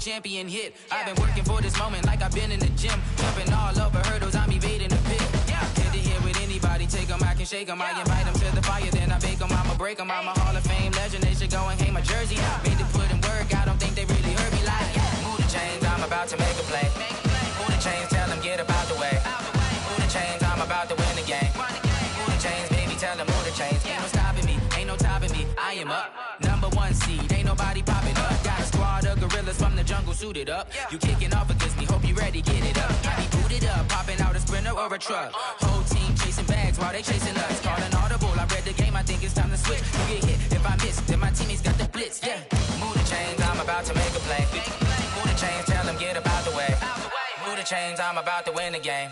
champion hit. I've been working for this moment like I've been in the gym. Jumping all over hurdles, I'm evading the pit. Head to head with anybody, take them, I can shake them. I invite them to the fire, then I bake them, I'ma break them. I'm a Hall of Fame legend, they should go and hang my jersey. Made to put in work, I don't think they really heard me like, move the chains, I'm about to make a play. Move the chains, tell them get up out the way. Move the chains, I'm about to win the game. Move the chains, baby, tell them move the chains. Ain't no stopping me, ain't no topping me. I am up, #1 seed, ain't nobody popping up. Got a squad of gorillas from the jungle suited up. You kicking off against me, hope you ready, get it up. I be booted up, popping out a Sprinter or a truck. Whole team chasing bags while they chasing us. Calling audible, I read the game, I think it's time to switch. You get hit, if I miss, then my teammates got the blitz, yeah. Move the chains, I'm about to make a play. Move the chains, tell them get up out the way. Move the chains, I'm about to win the game.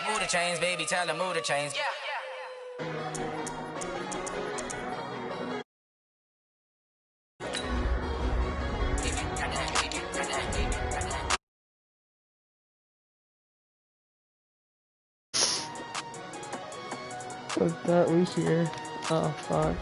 Move the chains, baby, tell them move the chains. With that, we hear 5.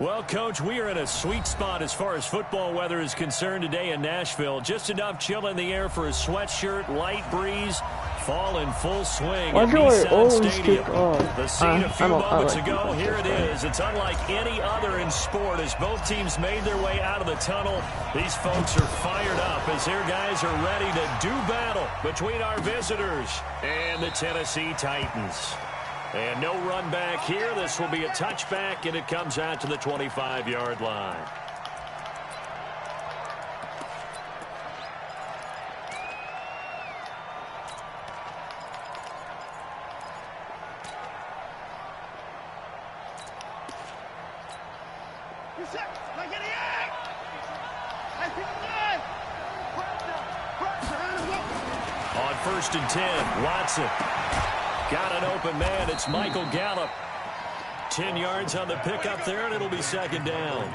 Well, Coach, we are in a sweet spot as far as football weather is concerned today in Nashville. Just enough chill in the air for a sweatshirt, light breeze, fall in full swing at Nissan Stadium. The scene a few moments ago, here it is. It's unlike any other in sport as both teams made their way out of the tunnel. These folks are fired up as their guys are ready to do battle between our visitors and the Tennessee Titans. And no run back here. This will be a touchback, and it comes out to the 25-yard line. On 1st and 10, Watson. Got an open man. It's Michael Gallup. 10 yards on the pickup there, and it'll be 2nd down.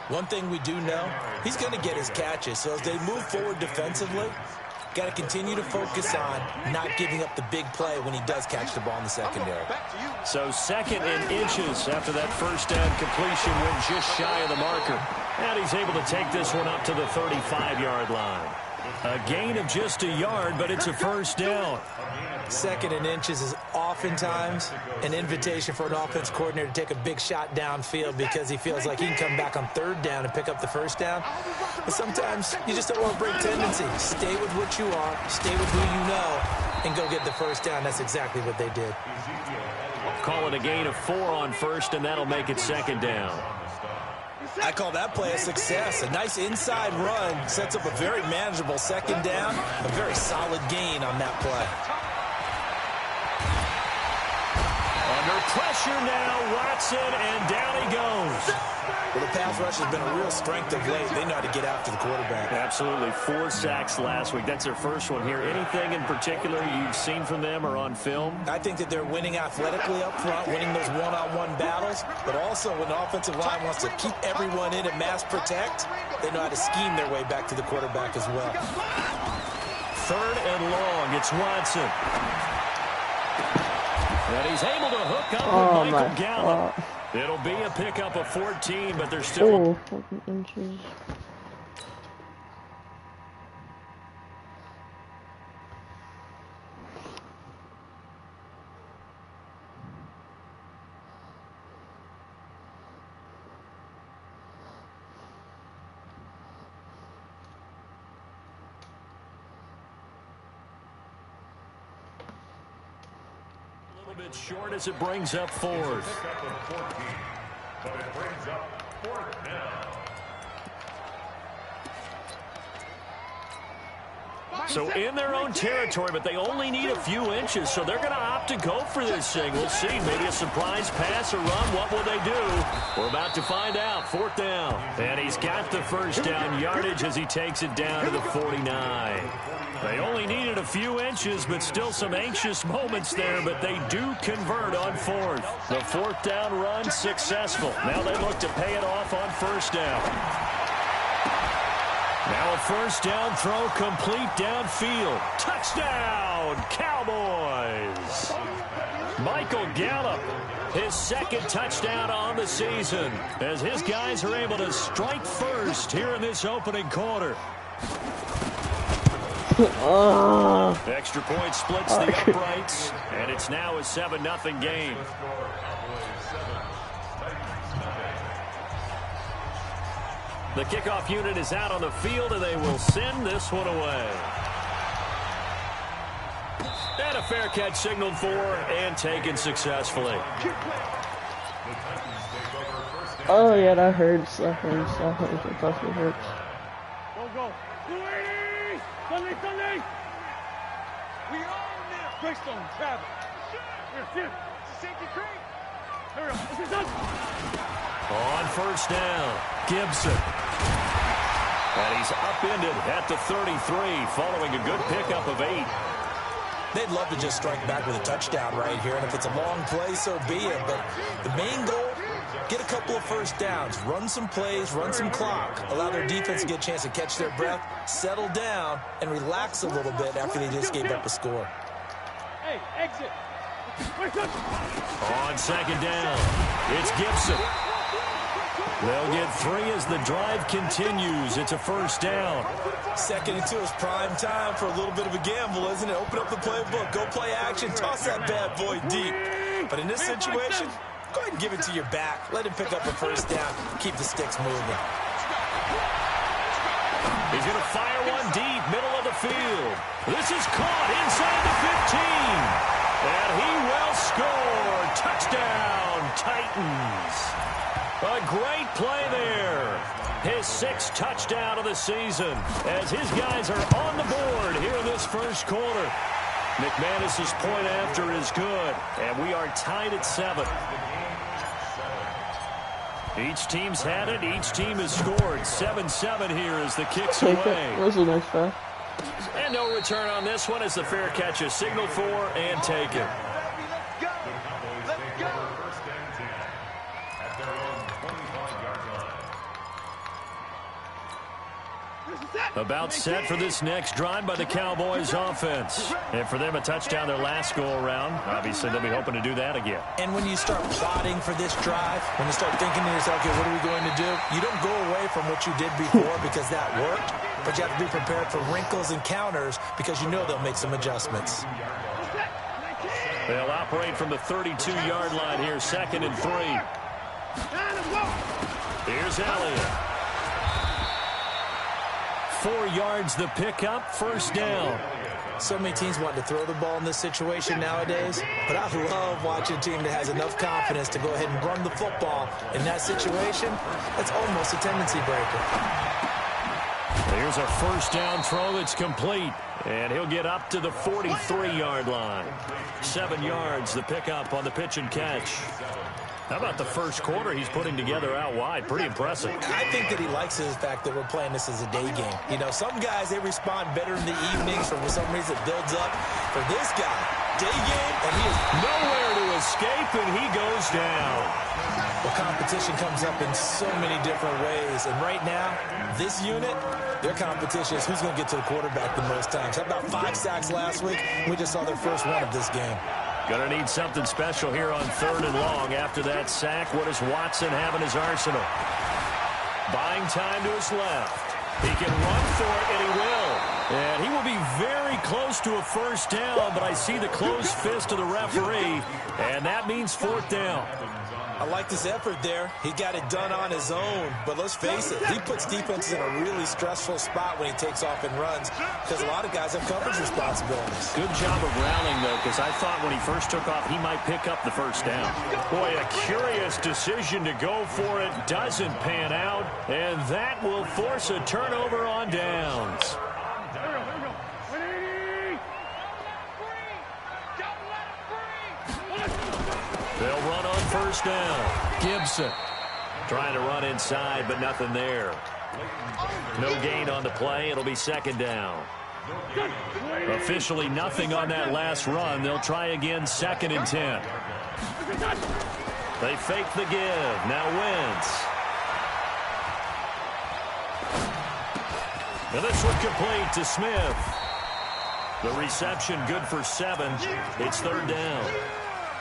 One thing we do know, he's going to get his catches. So as they move forward defensively, got to continue to focus on not giving up the big play when he does catch the ball in the secondary. So 2nd and inches after that 1st down completion went just shy of the marker. And he's able to take this one up to the 35-yard line. A gain of just a yard, but it's a 1st down. 2nd and inches is oftentimes an invitation for an offense coordinator to take a big shot downfield because he feels like he can come back on 3rd down and pick up the 1st down. But sometimes you just don't want to break tendency. Stay with what you are, stay with who you know, and go get the 1st down. That's exactly what they did. Call it a gain of 4 on 1st, and that'll make it 2nd down. I call that play a success. A nice inside run sets up a very manageable 2nd down, a very solid gain on that play. Under pressure now, Watson, and down he goes. Well, the pass rush has been a real strength of late. They know how to get after the quarterback. Absolutely. 4 sacks last week. That's their first one here. Anything in particular you've seen from them or on film? I think that they're winning athletically up front, winning those one-on-one battles, but also when the offensive line wants to keep everyone in and mass protect, they know how to scheme their way back to the quarterback as well. 3rd and long. It's Watson. And he's able to hook up with Michael Gallup. It'll be a pickup of 14, but they're still... 4 inches. Bit short as it brings up 4th. But it brings up 4th down. So in their own territory, but they only need a few inches, so they're going to opt to go for this thing. We'll see. Maybe a surprise pass or run. What will they do? We're about to find out. 4th down. And he's got the first down yardage as he takes it down to the 49. They only needed a few inches, but still some anxious moments there, but they do convert on 4th. The 4th down run successful. Now they look to pay it off on 1st down. Now a 1st down throw complete downfield. Touchdown, Cowboys! Michael Gallup, his 2nd touchdown on the season, as his guys are able to strike first here in this opening quarter. Extra point splits the uprights, and it's now a 7-0 game. The kickoff unit is out on the field, and they will send this one away. And a fair catch signaled for and taken successfully. Oh, yeah, that hurts. That hurts. That hurts. It definitely hurts. Go. Sunday. We all now. Greystone, travel. Here. Safety creek. Here we go. This is done. On 1st down, Gibson. And he's upended at the 33 following a good pickup of 8. They'd love to just strike back with a touchdown right here, and if it's a long play, so be it. But the main goal, get a couple of 1st downs, run some plays, run some clock, allow their defense to get a chance to catch their breath, settle down, and relax a little bit after they just gave up a score. Hey, exit. On 2nd down, it's Gibson. They'll get 3 as the drive continues. It's a 1st down. 2nd and 2 is prime time for a little bit of a gamble, isn't it? Open up the playbook, go play action, toss that bad boy deep. But in this situation, go ahead and give it to your back. Let him pick up a 1st down. Keep the sticks moving. He's going to fire one deep, middle of the field. This is caught inside the 15. And he will score. Touchdown, Titans. A great play there. His 6th touchdown of the season as his guys are on the board here in this 1st quarter. McManus's point after is good, and we are tied at 7. Each team's had it. Each team has scored. 7-7 here as the kick's away. That was a nice pass. And no return on this one as the fair catch is signaled for and taken. About set for this next drive by the Cowboys offense. And for them, a touchdown their last go-around. Obviously, they'll be hoping to do that again. And when you start plotting for this drive, when you start thinking to yourself, okay, what are we going to do? You don't go away from what you did before because that worked, but you have to be prepared for wrinkles and counters because you know they'll make some adjustments. They'll operate from the 32-yard line here, 2nd and 3. Here's Elliott. 4 yards the pickup, 1st down. So many teams want to throw the ball in this situation nowadays, but I love watching a team that has enough confidence to go ahead and run the football. In that situation, that's almost a tendency breaker. Here's a 1st down throw that's complete, and he'll get up to the 43-yard line. 7 yards the pickup on the pitch and catch. How about the 1st quarter he's putting together out wide? Pretty impressive. I think that he likes the fact that we're playing this as a day game. You know, some guys, they respond better in the evenings, for some reason it builds up. For this guy, day game, and he is nowhere to escape, and he goes down. Well, competition comes up in so many different ways, and right now, this unit, their competition is who's going to get to the quarterback the most times. How about 5 sacks last week? We just saw their first one of this game. Going to need something special here on 3rd and long. After that sack, what does Watson have in his arsenal? Buying time to his left. He can run for it, and he will. And he will be very close to a 1st down, but I see the closed fist of the referee, and that means 4th down. I like this effort there. He got it done on his own, but let's face it, he puts defenses in a really stressful spot when he takes off and runs because a lot of guys have coverage responsibilities. Good job of rallying, though, because I thought when he first took off, he might pick up the 1st down. Boy, a curious decision to go for it. Doesn't pan out, and that will force a turnover on downs. first down. Gibson trying to run inside, but nothing there. No gain on the play. It'll be second down. Officially nothing on that last run. They'll try again, 2nd and 10. They fake the give. Now Wentz. And this one complete to Smith. The reception good for 7. It's 3rd down.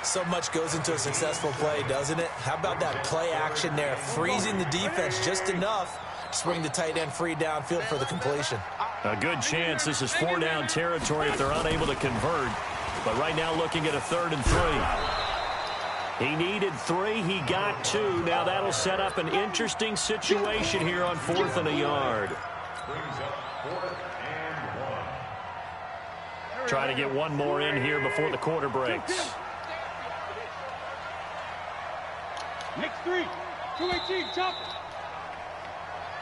So much goes into a successful play, doesn't it? How about that play action there? Freezing the defense just enough to swing the tight end free downfield for the completion. A good chance this is 4-down territory if they're unable to convert. But right now looking at a 3rd and 3. He needed 3. He got 2. Now that'll set up an interesting situation here on 4th and a yard. Try to get one more in here before the quarter breaks. Next 3. 218. Chop.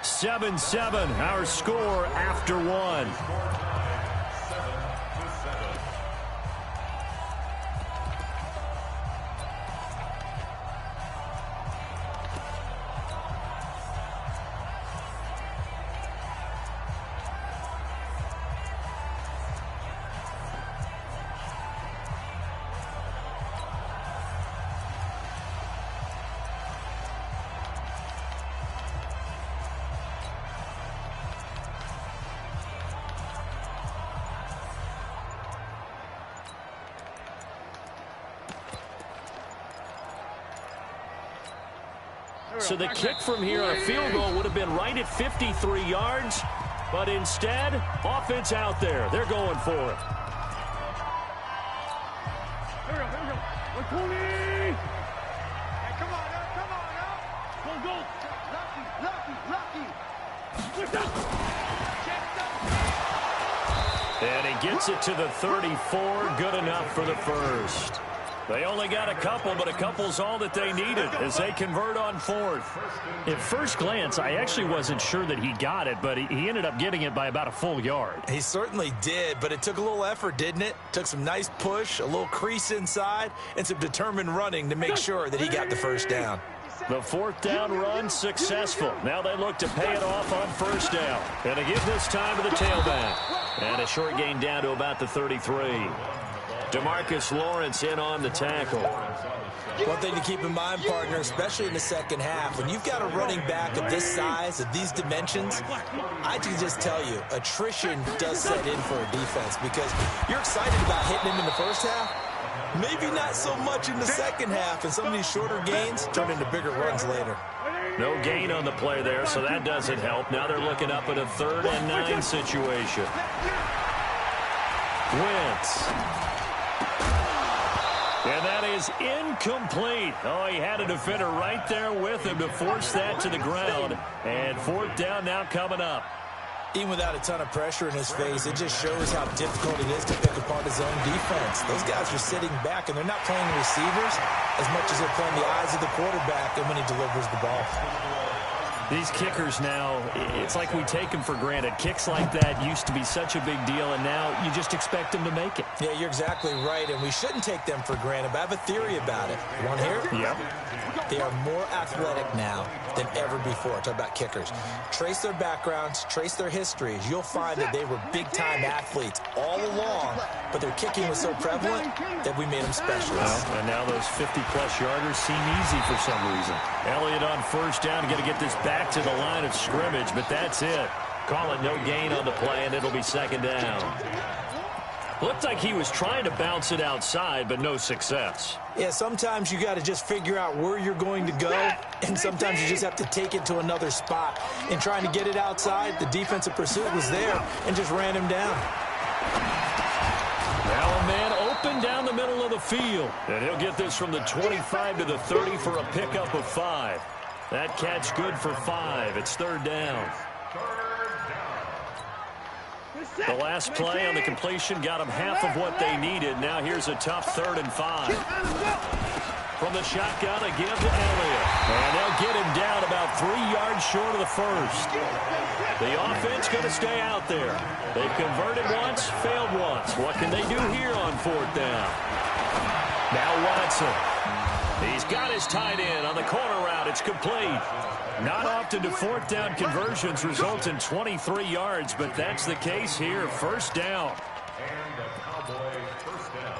7-7, our score after 1. So the kick from here on a field goal would have been right at 53 yards. But instead, offense out there. They're going for it. Here we go. 120. Hey, come on now. Come on now. Go. Lucky. Switch up. And he gets it to the 34. Good enough for the first. They only got a couple, but a couple's all that they needed as they convert on 4th. At first glance, I actually wasn't sure that he got it, but he ended up getting it by about a full yard. He certainly did, but it took a little effort, didn't it? Took some nice push, a little crease inside, and some determined running to make sure that he got the first down. The 4th down run successful. Now they look to pay it off on 1st down. And to give this time to the tailback. And a short gain down to about the 33. DeMarcus Lawrence in on the tackle. One thing to keep in mind, partner, especially in the second half, when you've got a running back of this size, of these dimensions, I can just tell you, attrition does set in for a defense because you're excited about hitting him in the first half. Maybe not so much in the second half, and some of these shorter gains turn into bigger runs later. No gain on the play there, so that doesn't help. Now they're looking up at a 3rd and 9 situation. Wentz. And that is incomplete. Oh, he had a defender right there with him to force that to the ground. And 4th down now coming up. Even without a ton of pressure in his face, it just shows how difficult it is to pick apart his own defense. Those guys are sitting back, and they're not playing receivers as much as they're playing the eyes of the quarterback and when he delivers the ball. These kickers now, it's like we take them for granted. Kicks like that used to be such a big deal, and now you just expect them to make it. Yeah, you're exactly right, and we shouldn't take them for granted, but I have a theory about it. You want to hear? Yep. They are more athletic now than ever before. Talk about kickers. Trace their backgrounds, trace their histories. You'll find that they were big-time athletes all along, but their kicking was so prevalent that we made them specialists. Well, and now those 50-plus yarders seem easy for some reason. Elliott on 1st down, got to get this back to the line of scrimmage, but that's it. Call it no gain on the play, and it'll be 2nd down. Looked like he was trying to bounce it outside, but no success. Yeah, sometimes you got to just figure out where you're going to go, and sometimes you just have to take it to another spot. In trying to get it outside, the defensive pursuit was there and just ran him down. Now a man open down the middle of the field, and he'll get this from the 25 to the 30 for a pickup of 5. That catch good for 5. It's 3rd down. The last play on the completion got them half of what they needed. Now here's a tough 3rd and 5. From the shotgun, a give to Elliott. And they'll get him down about 3 yards short of the first. The offense going to stay out there. They've converted once, failed once. What can they do here on 4th down? Now Watson. He's got his tight end on the corner route. It's complete. Not often do fourth down conversions result in 23 yards, but that's the case here. First down. And the Cowboys first down.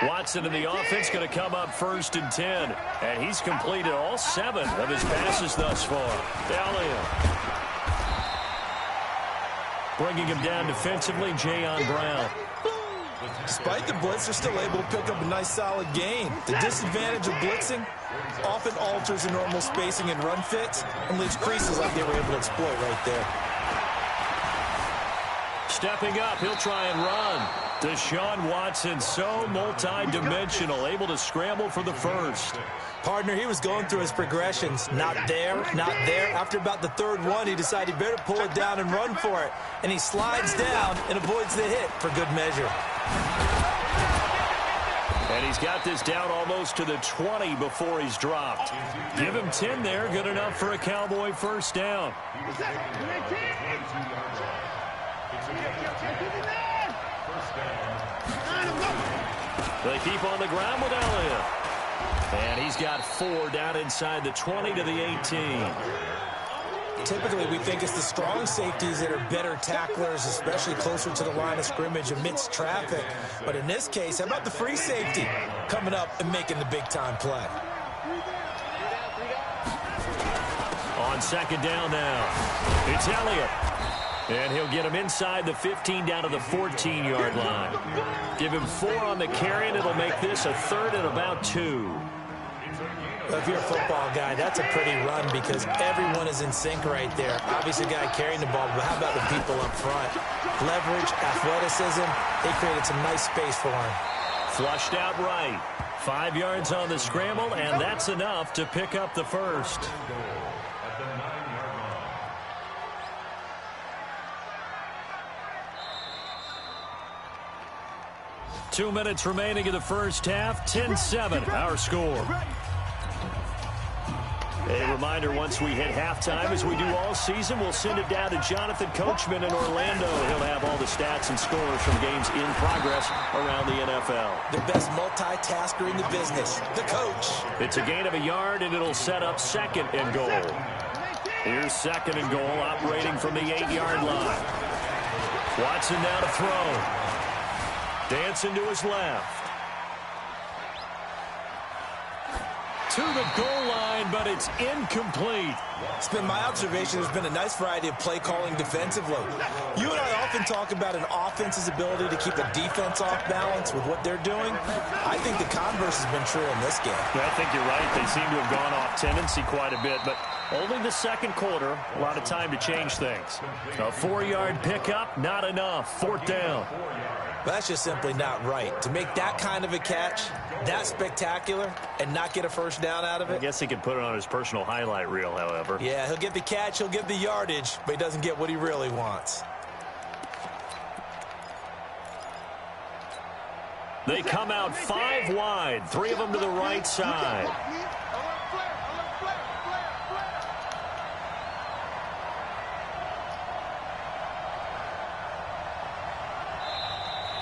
Watson in the offense going to come up 1st and 10. And he's completed all 7 of his passes thus far. Elliott. Bringing him down defensively, Jayon Brown. Despite the blitz, they're still able to pick up a nice solid gain. The disadvantage of blitzing often alters the normal spacing and run fits and leaves creases like they were able to exploit right there. Stepping up, he'll try and run. Deshaun Watson, so multi-dimensional, able to scramble for the first. Partner, he was going through his progressions. Not there, not there. After about the 3rd one, he decided he better pull it down and run for it. And he slides down and avoids the hit for good measure. And he's got this down almost to the 20 before he's dropped. Give him 10 there, good enough for a Cowboy first down. They keep on the ground with Elliott. And he's got 4 down inside the 20 to the 18. Typically, we think it's the strong safeties that are better tacklers, especially closer to the line of scrimmage amidst traffic. But in this case, how about the free safety coming up and making the big-time play? On 2nd down now, it's Elliott. And he'll get him inside the 15 down to the 14-yard line. Give him 4 on the carry, and it'll make this a 3rd and about 2. If you're a football guy, that's a pretty run because everyone is in sync right there. Obviously, the guy carrying the ball, but how about the people up front? Leverage, athleticism, they created some nice space for him. Flushed out right. 5 yards on the scramble, and that's enough to pick up the first. 2 minutes remaining in the first half. 10-7, our score. A reminder, once we hit halftime, as we do all season, we'll send it down to Jonathan Coachman in Orlando. He'll have all the stats and scores from games in progress around the NFL. The best multitasker in the business, the coach. It's a gain of a yard, and it'll set up 2nd and goal. Here's 2nd and goal, operating from the 8-yard line. Watson now to throw. Dancing to his left. To the goal line, but it's incomplete. It's been my observation there's been a nice variety of play calling defensively. You and I often talk about an offense's ability to keep a defense off balance with what they're doing. I think the converse has been true in this game. I think you're right. They seem to have gone off tendency quite a bit, but only the 2nd quarter, a lot of time to change things. A 4-yard pickup, not enough. 4th down. That's just simply not right. To make that kind of a catch, that spectacular, and not get a first down out of it. I guess he could put it on his personal highlight reel, however. Yeah, he'll get the catch, he'll get the yardage, but he doesn't get what he really wants. They come out 5 wide, 3 of them to the right side.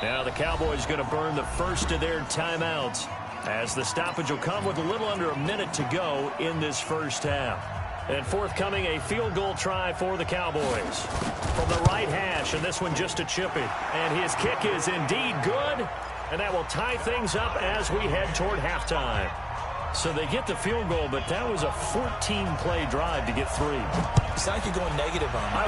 Now the Cowboys going to burn the first of their timeouts, as the stoppage will come with a little under a minute to go in this first half. And forthcoming, a field goal try for the Cowboys. From the right hash, and this one just a chippy. And his kick is indeed good, and that will tie things up as we head toward halftime. So they get the field goal, but that was a 14-play drive to get 3. It's like you're going negative on me. I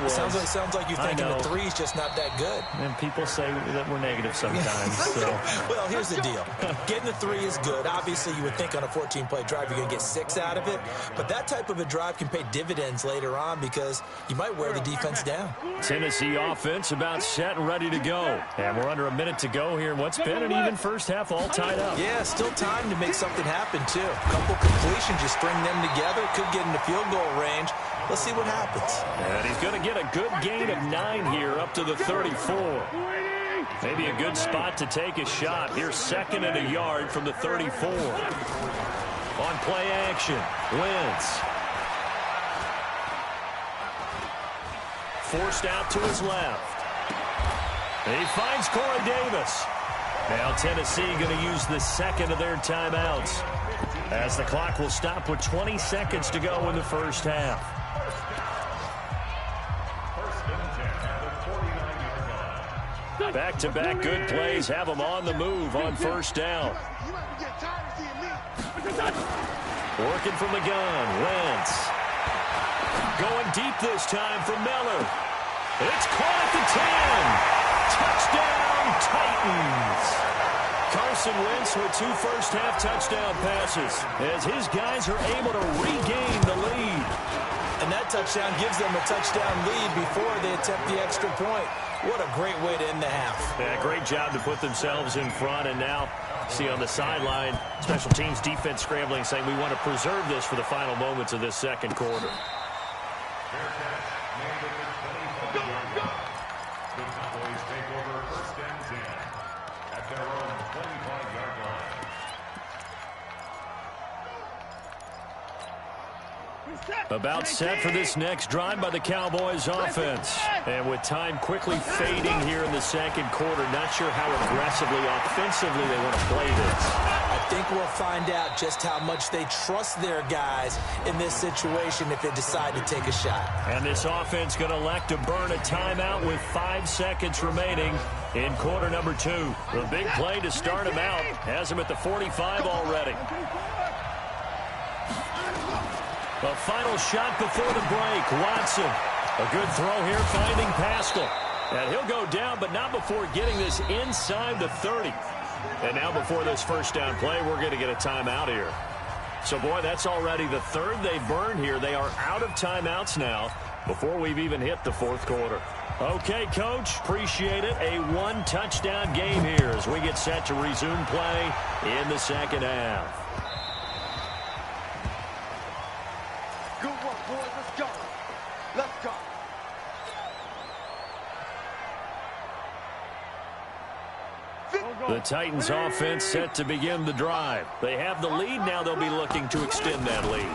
was. Sounds like you're thinking the 3's just not that good. And people say that we're negative sometimes. So. Well, here's the deal. Getting the 3 is good. Obviously, you would think on a 14-play drive you're going to get 6 out of it. But that type of a drive can pay dividends later on because you might wear the defense down. Tennessee offense about set and ready to go. And we're under a minute to go here in what's been an even first half, all tied up. Yeah, still time to make something happen, too. A couple completions, you string them together, could get into field goal range. Let's see what happens. And he's going to get a good gain of 9 here up to the 34. Maybe a good spot to take a shot. Here's 2nd and a yard from the 34. On play action, Wentz. Forced out to his left. He finds Corey Davis. Now Tennessee going to use the second of their timeouts, as the clock will stop with 20 seconds to go in the first half. Back-to-back good plays have them on the move on first down. Working from the gun, Wentz. Going deep this time for Miller. It's caught at the 10. Touchdown, Titans. Carson Wentz with 2 first-half touchdown passes as his guys are able to regain the lead. And that touchdown gives them a touchdown lead before they attempt the extra point. What a great way to end the half. Yeah, great job to put themselves in front, and now see on the sideline, special teams defense scrambling, saying we want to preserve this for the final moments of this second quarter. The Cowboys take over first and 10 at their own 25-yard line. About set for this next drive by the Cowboys offense. And with time quickly fading here in the second quarter, not sure how aggressively, offensively they want to play this. I think we'll find out just how much they trust their guys in this situation if they decide to take a shot. And this offense going to elect to burn a timeout with 5 seconds remaining in quarter number 2. The big play to start him out has him at the 45 already. A final shot before the break. Watson. A good throw here finding Pascal. And he'll go down, but not before getting this inside the 30. And now before this first down play, we're going to get a timeout here. So, boy, that's already the third they've burned here. They are out of timeouts now before we've even hit the fourth quarter. Okay, Coach, appreciate it. A 1-touchdown game here as we get set to resume play in the second half. Good work, boys. Let's go. Let's go. The Titans offense set to begin the drive. They have the lead now. They'll be looking to extend that lead.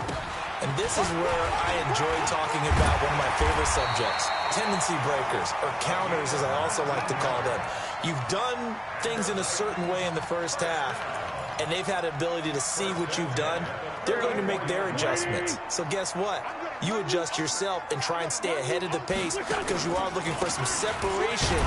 And this is where I enjoy talking about one of my favorite subjects, tendency breakers, or counters as I also like to call them. You've done things in a certain way in the first half, and they've had an ability to see what you've done. They're going to make their adjustments. So guess what? You adjust yourself and try and stay ahead of the pace because you are looking for some separation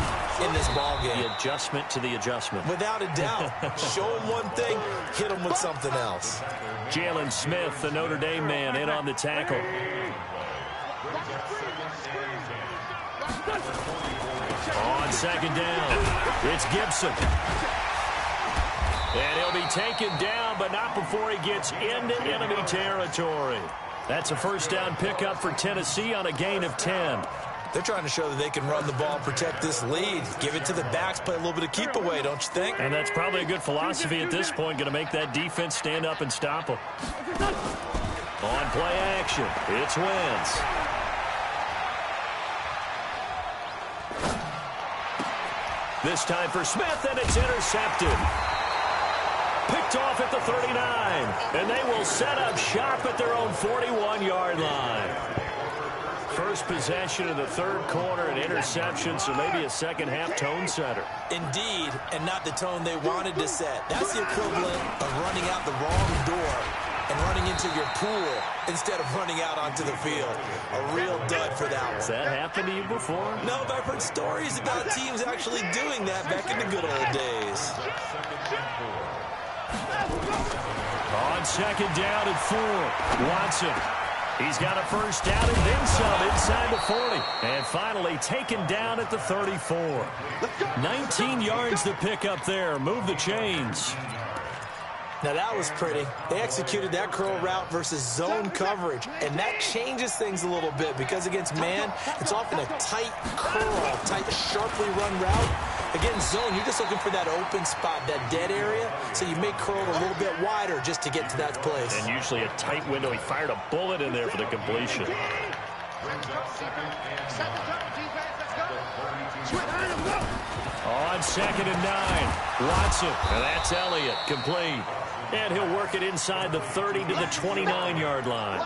in this ball game. The adjustment to the adjustment. Without a doubt. Show them one thing, hit them with something else. Jalen Smith, the Notre Dame man, in on the tackle. On second down, it's Gibson. And he'll be taken down, but not before he gets into enemy territory. That's a first down pickup for Tennessee on a gain of 10. They're trying to show that they can run the ball, protect this lead, give it to the backs, play a little bit of keep away, don't you think? And that's probably a good philosophy at this point, going to make that defense stand up and stop them. On play action, it's Wentz. This time for Smith, and it's intercepted. Picked off at the 39, and they will set up shop at their own 41-yard line. First possession of the third quarter, an interception, so maybe a second-half tone setter. Indeed, and not the tone they wanted to set. That's the equivalent of running out the wrong door and running into your pool instead of running out onto the field. A real dud for that one. Has that happened to you before? No, but I've heard stories about teams actually doing that back in the good old days. On second down and 4, Watson. He's got a first down and then some inside the 40. And finally taken down at the 34. 19 yards to pick up there. Move the chains. Now that was pretty. They executed that curl route versus zone coverage, and that changes things a little bit because against man, it's often a tight curl, tight, sharply run route. Against zone, you're just looking for that open spot, that dead area, so you may curl it a little bit wider just to get to that place. And usually a tight window. He fired a bullet in there for the completion. On second and 9, Watson, and that's Elliott, complete. And he'll work it inside the 30 to the 29-yard line.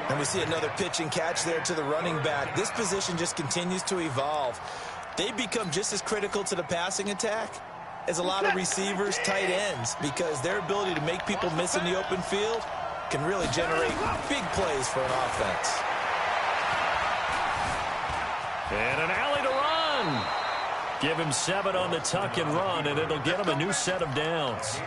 And we see another pitch and catch there to the running back. This position just continues to evolve. they become just as critical to the passing attack as a lot of receivers, tight ends, because their ability to make people miss in the open field can really generate big plays for an offense. And an alley to run. Give him 7 on the tuck and run, and it'll get him a new set of downs.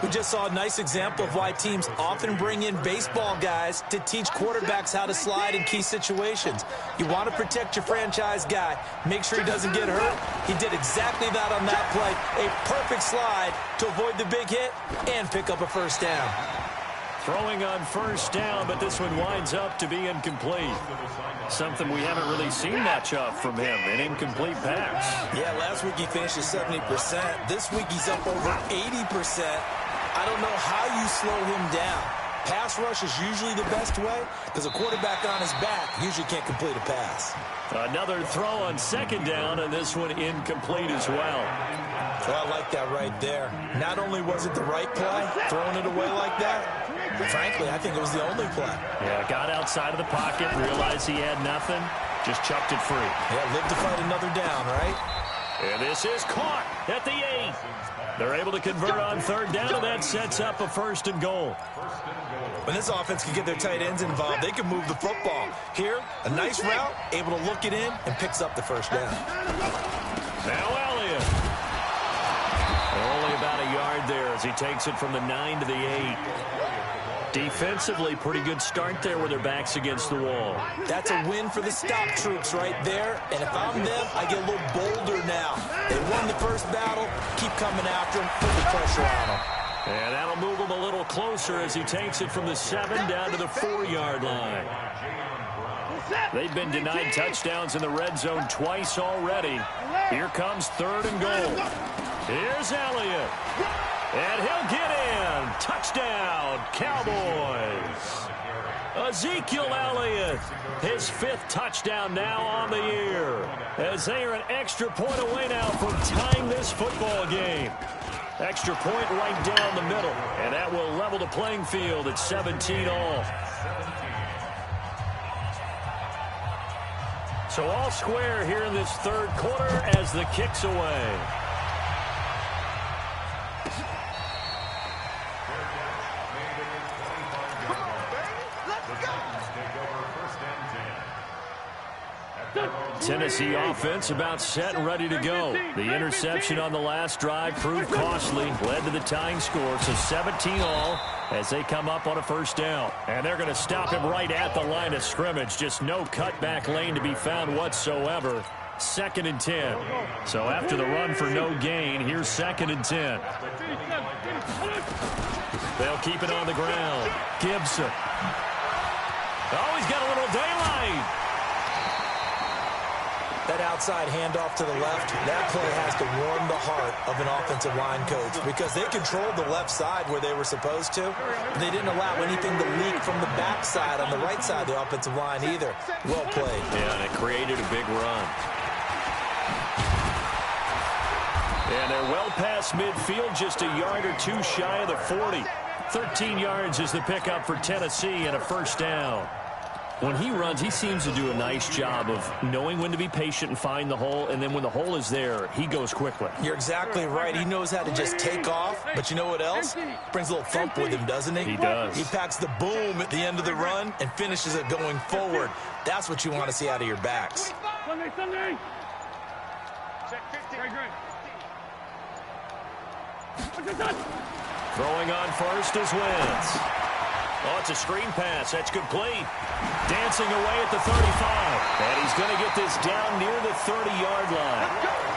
We just saw a nice example of why teams often bring in baseball guys to teach quarterbacks how to slide in key situations. You want to protect your franchise guy. Make sure he doesn't get hurt. He did exactly that on that play. A perfect slide to avoid the big hit and pick up a first down. Throwing on first down, but this one winds up to be incomplete. Something we haven't really seen much of from him, an incomplete pass. Yeah, last week he finished at 70%. This week he's up over 80%. I don't know how you slow him down. Pass rush is usually the best way because a quarterback on his back usually can't complete a pass. Another throw on second down, and this one incomplete as well. Well, I like that right there. Not only was it the right play, throwing it away like that, frankly, I think it was the only play. Yeah, got outside of the pocket, realized he had nothing, just chucked it free. Yeah, live to fight another down, right? And this is caught at the 8. They're able to convert on third down, and that sets up a 1st and goal. When this offense can get their tight ends involved, they can move the football. Here, a nice route, able to look it in, and picks up the first down. Now Elliott. Only about a yard there as he takes it from the 9 to the 8. Defensively, pretty good start there with their backs against the wall. That's a win for the stop troops right there. And if I'm them, I get a little bolder now. They won the first battle. Keep coming after them. Put the pressure on them. And that'll move him a little closer as he takes it from the 7 down to the 4-yard line. They've been denied touchdowns in the red zone twice already. Here comes 3rd and goal. Here's Elliott. And he'll get in. Touchdown, Cowboys. Ezekiel Elliott, his 5th touchdown now on the year, as they are an extra point away now from tying this football game. Extra point right down the middle, and that will level the playing field at 17 all. So all square here in this 3rd quarter as the kick's away. Tennessee offense about set and ready to go. The interception on the last drive proved costly, led to the tying score, so 17 all as they come up on a 1st down. And they're going to stop him right at the line of scrimmage. Just no cutback lane to be found whatsoever. 2nd and 10. So after the run for no gain, here's 2nd and 10. They'll keep it on the ground. Gibson. Oh, he's got a little daylight. That outside handoff to the left, that play has to warm the heart of an offensive line coach because they controlled the left side where they were supposed to. They didn't allow anything to leak from the backside on the right side of the offensive line either. Well played. Yeah, and it created a big run. And they're well past midfield, just a yard or 2 shy of the 40. 13 yards is the pickup for Tennessee and a 1st down. When he runs, he seems to do a nice job of knowing when to be patient and find the hole, and then when the hole is there, he goes quickly. You're exactly right. He knows how to just take off, but you know what else? Brings a little thump with him, doesn't he? He does. He packs the boom at the end of the run and finishes it going forward. That's what you want to see out of your backs. Sunday. Check 50. Throwing on first is Wentz. Oh, it's a screen pass. That's complete. Dancing away at the 35. And he's going to get this down near the 30-yard line.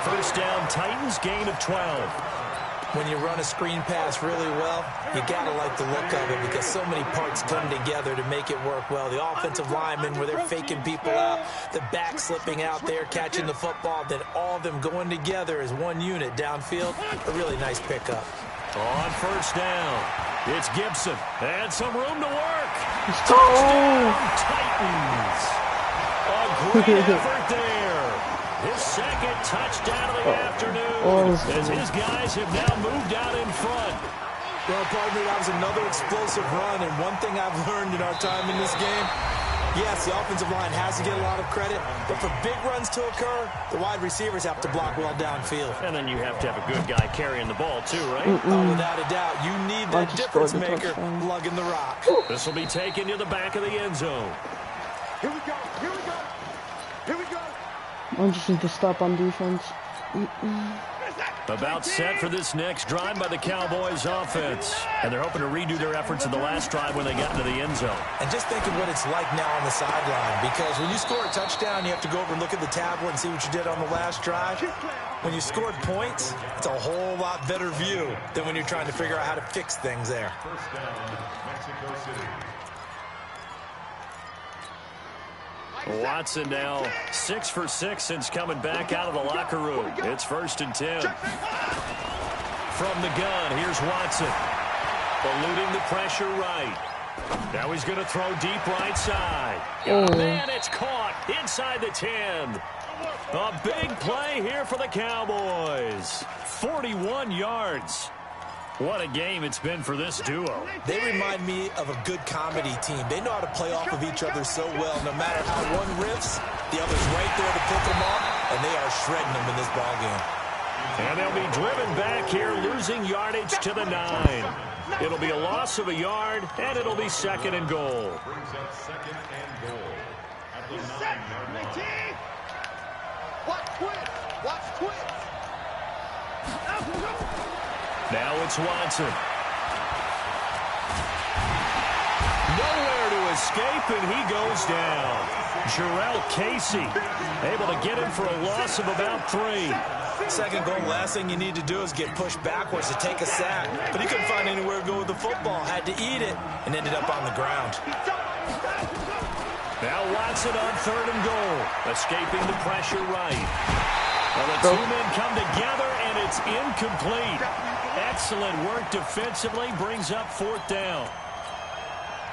1st down, Titans, gain of 12. When you run a screen pass really well, you got to like the look of it because so many parts come together to make it work well. The offensive linemen, where they're faking people out, the back slipping out there, catching the football, then all of them going together as one unit downfield. A really nice pickup. On 1st down, it's Gibson. And some room to work. Oh. Titans. A great effort there. His 2nd touchdown of the afternoon as his guys have now moved out in front. Well, partner, that was another explosive run, and one thing I've learned in our time in this game, Yes, the offensive line has to get a lot of credit, but for big runs to occur, the wide receivers have to block well downfield. And then you have to have a good guy carrying the ball too, right? Oh, without a doubt, you need that difference maker lugging the rock. This will be taken to the back of the end zone. Here we go. Here we go. Here we go. I just need to stop on defense. About set for this next drive by the Cowboys offense. And they're hoping to redo their efforts in the last drive when they got into the end zone. And just think of what it's like now on the sideline, because when you score a touchdown, you have to go over and look at the tablet and see what you did on the last drive. When you scored points, it's a whole lot better view than when you're trying to figure out how to fix things there. First down, Mexico City. Watson now 6 for 6 since coming back out of the locker room. It's 1st and 10. From the gun, here's Watson. Eluding the pressure right. Now he's going to throw deep right side. Oh, man, it's caught inside the 10. A big play here for the Cowboys. 41 yards. What a game it's been for this duo. They remind me of a good comedy team. They know how to play off of each other so well. No matter how one riffs, the other's right there to pick them up, and they are shredding them in this ballgame. And they'll be driven back here, losing yardage to the 9. It'll be a loss of a yard, and it'll be 2nd and goal. Brings up 2nd and goal at the 9-yard line. Watch twist. Watch twist. Now it's Watson. Nowhere to escape, and he goes down. Jarrell Casey able to get him for a loss of about 3. 2nd goal, last thing you need to do is get pushed backwards to take a sack. But he couldn't find anywhere to go with the football. Had to eat it and ended up on the ground. Now Watson on 3rd and goal. Escaping the pressure right. Well, the 2 men come together, and it's incomplete. Excellent work defensively, brings up 4th down.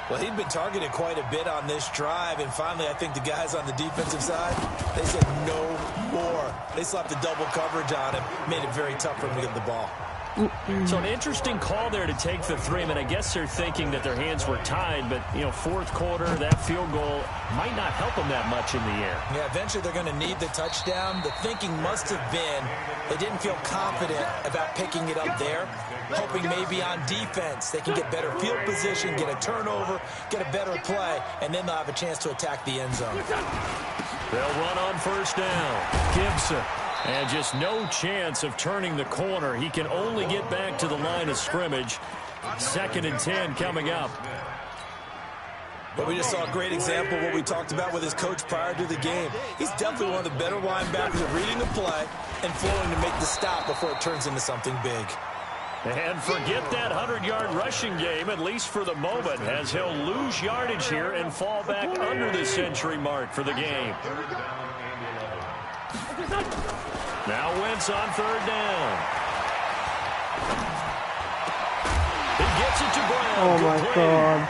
Well, he'd been targeted quite a bit on this drive, and finally I think the guys on the defensive side, they said no more. They slapped the double coverage on him, made it very tough for him to get the ball. So an interesting call there to take the 3. I mean, I guess they're thinking that their hands were tied, but, you know, 4th quarter, that field goal might not help them that much in the air. Yeah, eventually they're going to need the touchdown. The thinking must have been they didn't feel confident about picking it up there, hoping maybe on defense they can get better field position, get a turnover, get a better play, and then they'll have a chance to attack the end zone. They'll run on 1st down. Gibson. And just no chance of turning the corner. He can only get back to the line of scrimmage. 2nd and 10 coming up. But we just saw a great example of what we talked about with his coach prior to the game. He's definitely one of the better linebackers at reading the play and flowing to make the stop before it turns into something big. And forget that 100-yard rushing game, at least for the moment, as he'll lose yardage here and fall back under the century mark for the game. Now Wentz on 3rd down. He gets it to Brown. Oh my God.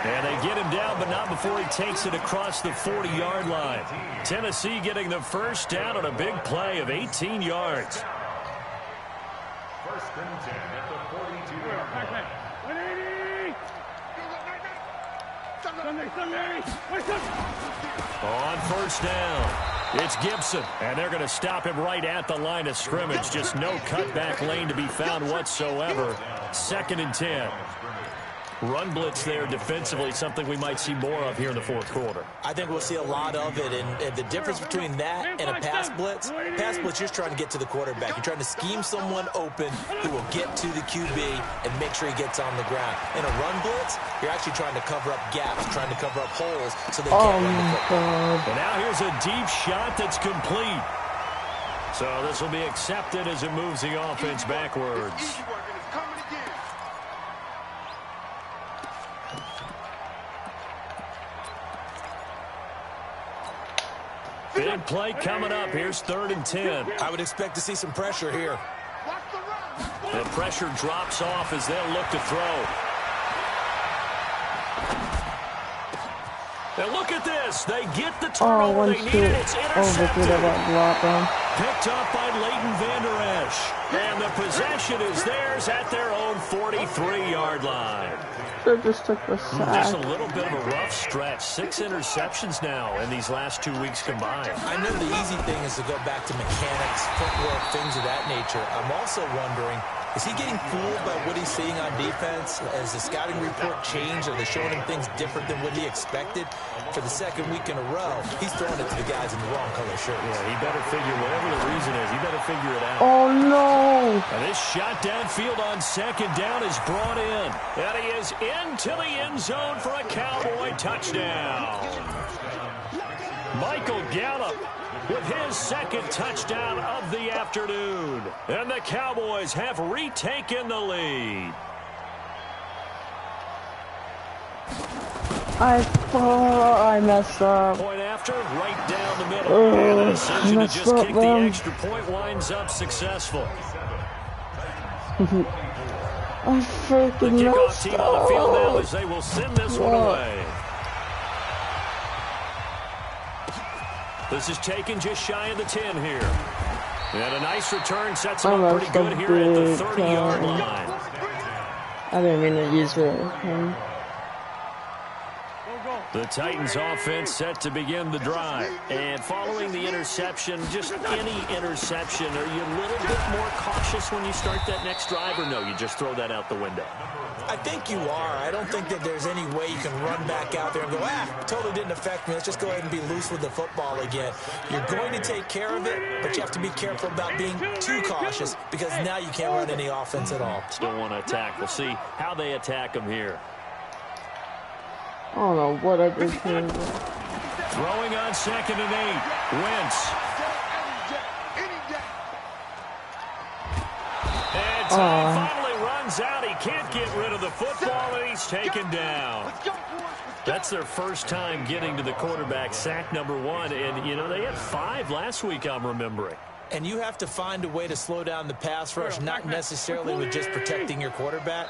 And they get him down, but not before he takes it across the 40-yard line. Tennessee getting the 1st down on a big play of 18 yards. 1st and 10 at the 42-yard line. 180. On 1st down, it's Gibson, and they're going to stop him right at the line of scrimmage. Just no cutback lane to be found whatsoever. 2nd and 10. Run blitz there defensively, something we might see more of here in the 4th quarter. I think we'll see a lot of it, and the difference between that and a pass blitz, you're just trying to get to the quarterback. You're trying to scheme someone open who will get to the QB and make sure he gets on the ground. In a run blitz, you're actually trying to cover up gaps, trying to cover up holes so they can't run the football. And now here's a deep shot that's complete. So this will be accepted as it moves the offense backwards. Easy work, and it's coming again. Big play coming up. Here's 3rd and 10. I would expect to see some pressure here. Watch the run. The pressure drops off as they'll look to throw. And look at this. They get the turnover they needed. It's intercepted. Picked up by Leighton Vander Esch. And the possession is theirs at their own 43-yard line. They just took the Just sack. a little bit of a rough stretch. 6 interceptions now in these last 2 weeks combined. I know the easy thing is to go back to mechanics, footwork, things of that nature. I'm also wondering, is he getting fooled by what he's seeing on defense? Has the scouting report changed? Are they showing him things different than what he expected? For the second week in a row, he's throwing it to the guys in the wrong color shirts. Yeah, he better figure, whatever the reason is, he better figure it out. Oh no! And this shot downfield on second down is brought in. And he is into the end zone for a Cowboy touchdown. Michael Gallup with his second touchdown of the afternoon. And the Cowboys have retaken the lead. I thought I messed up. Point after, right down the middle. And the decision to just kick the extra point winds up successful. I freaking The kickoff messed team on the field now up. as they will send this one away. This is taken just shy of the 10 here. And a nice return sets him up pretty good here at the 30-yard line. I didn't mean to use it. The Titans offense set to begin the drive. And following the interception, just any interception, are you a little bit more cautious when you start that next drive, or no, you just throw that out the window? I think you are. I don't think that there's any way you can run back out there and go, totally didn't affect me. Let's just go ahead and be loose with the football again. You're going to take care of it, but you have to be careful about being too cautious because now you can't run any offense at all. Still want to attack. We'll see how they attack them here. I don't know what I did here. Throwing on 2nd and 8. Wentz. And time finally runs out. He can't get rid of the football, and he's taken down. That's their first time getting to the quarterback, sack number 1. And, you know, they had 5 last week, I'm remembering. And you have to find a way to slow down the pass rush, not necessarily with just protecting your quarterback,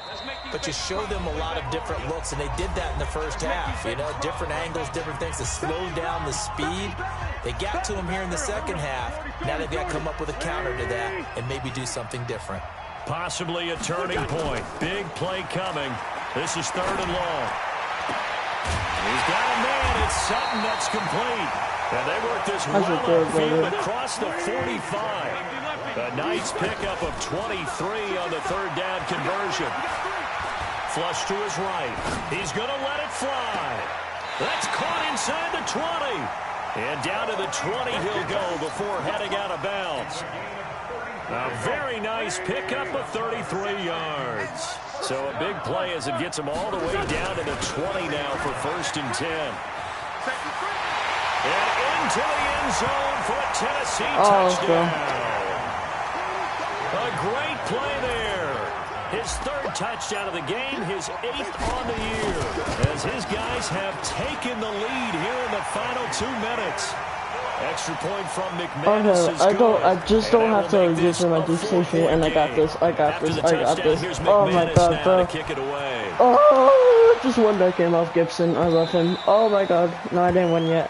but you show them a lot of different looks, and they did that in the first half. You know, different angles, different things to slow down the speed. They got to him here in the second half. Now they've got to come up with a counter to that and maybe do something different. Possibly a turning point. Big play coming. This is 3rd and long. He's got a man. It's Sutton that's complete. And they work this well upfield across the 45. A nice pickup of 23 on the 3rd down conversion. Flush to his right. He's going to let it fly. That's caught inside the 20. And down to the 20 he'll go before heading out of bounds. A very nice pickup of 33 yards. So a big play as it gets him all the way down to the 20 now for 1st and 10. And into the end zone for a Tennessee touchdown. A great play there. His 3rd touchdown of the game, his 8th on the year, as his guys have taken the lead here in the final 2 minutes. Extra point from McManus is good. I just don't have to use my deep and I got this. I got this. Oh my god, bro. Oh, just one that came off Gibson. I love him. Oh my god. No, I didn't win yet.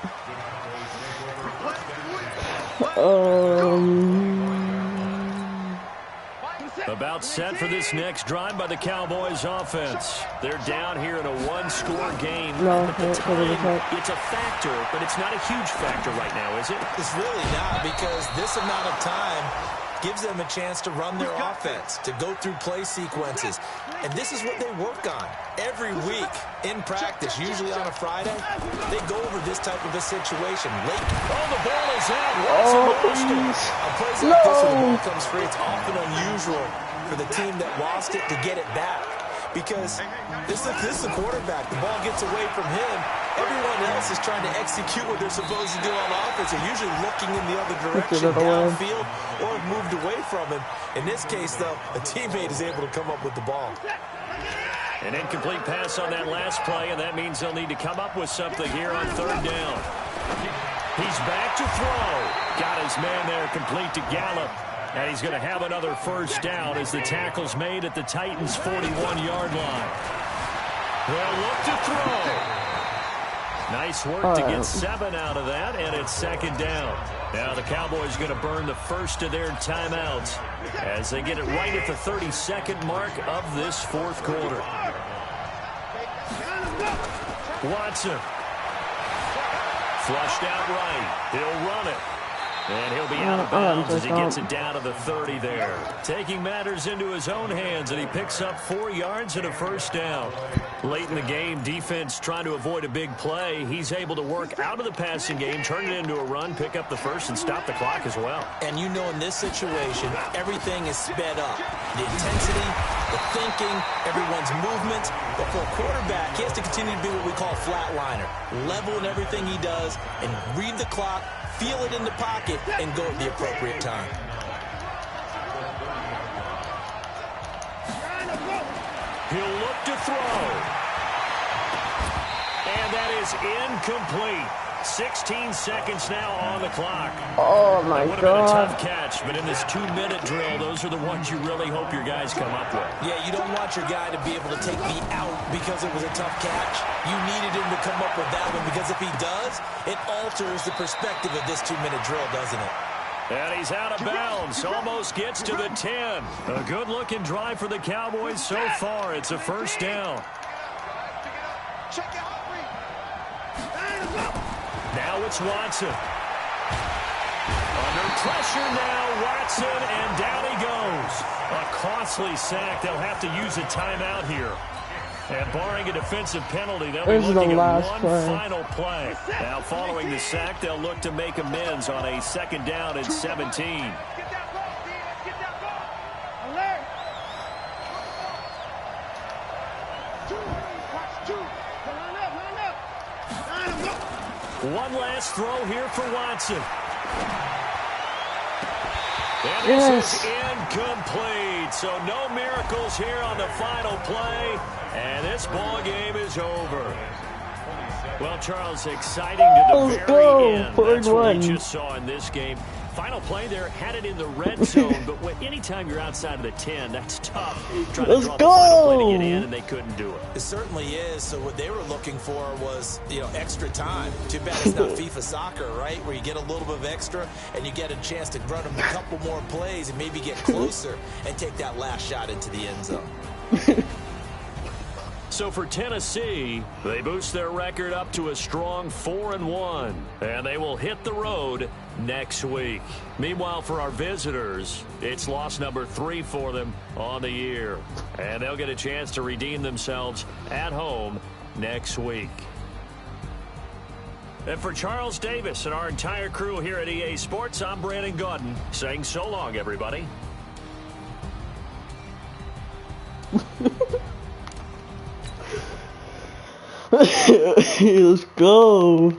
About set for this next drive by the Cowboys offense. They're down here in a 1-score game. No, it's a factor, but it's not a huge factor right now, is it? It's really not, because this amount of time gives them a chance to run their offense, to go through play sequences. And this is what they work on every week in practice, usually on a Friday. They go over this type of a situation late. Oh, the ball is out. On plays like this when the ball comes free, it's often unusual for the team that lost it to get it back. Because this is the quarterback. The ball gets away from him. Everyone else is trying to execute what they're supposed to do on offense. They're usually looking in the other direction, downfield, or have moved away from him. In this case, though, a teammate is able to come up with the ball. An incomplete pass on that last play, and that means they'll need to come up with something here on 3rd down. He's back to throw. Got his man there, complete to Gallup. And he's going to have another 1st down as the tackle's made at the Titans' 41-yard line. They'll look to throw. Nice work to get 7 out of that, and it's 2nd down. Now the Cowboys going to burn the first of their timeouts as they get it right at the 32nd mark of this 4th quarter. Watson. Flushed out right. He'll run it. And he'll be out of bounds as he gets it down to the 30 there. Taking matters into his own hands, and he picks up 4 yards and a first down. Late in the game, defense trying to avoid a big play. He's able to work out of the passing game, turn it into a run, pick up the first, and stop the clock as well. And you know in this situation, everything is sped up. The intensity, the thinking, everyone's movement. But for a quarterback, he has to continue to be what we call flatliner. Level in everything he does and read the clock, feel it in the pocket, and go at the appropriate time. He'll look to throw. And that is incomplete. 16 seconds now on the clock. Oh my That would have been a God. tough catch, but in this 2-minute drill, those are the ones you really hope your guys come up with. Yeah, you don't want your guy to be able to take me out because it was a tough catch. You needed him to come up with that one, because if he does, it alters the perspective of this 2-minute drill, doesn't it? And he's out of bounds. Almost gets to the 10. A good-looking drive for the Cowboys so far. It's a first down. Now it's Watson. Under pressure now, Watson, and down he goes. A costly sack. They'll have to use a timeout here. And barring a defensive penalty, they'll be looking at one final play. Now, following the sack, they'll look to make amends on a second down and 17. One last throw here for Watson. And this is incomplete. So no miracles here on the final play. And this ball game is over. Well, Charles, exciting to the very end. That's what we just saw in this game. Final play there, had it in the red zone, but anytime you're outside of the 10, that's tough. Trying to draw the final play to get in, and they couldn't do it. It certainly is. So what they were looking for was, extra time. Too bad it's not FIFA soccer, right, where you get a little bit of extra and you get a chance to run them a couple more plays and maybe get closer and take that last shot into the end zone. So for Tennessee, they boost their record up to a strong 4-1, and they will hit the road next week. Meanwhile, for our visitors, it's loss number 3 for them on the year, and they'll get a chance to redeem themselves at home next week. And for Charles Davis and our entire crew here at EA Sports, I'm Brandon Gaudin saying so long, everybody. Let's go.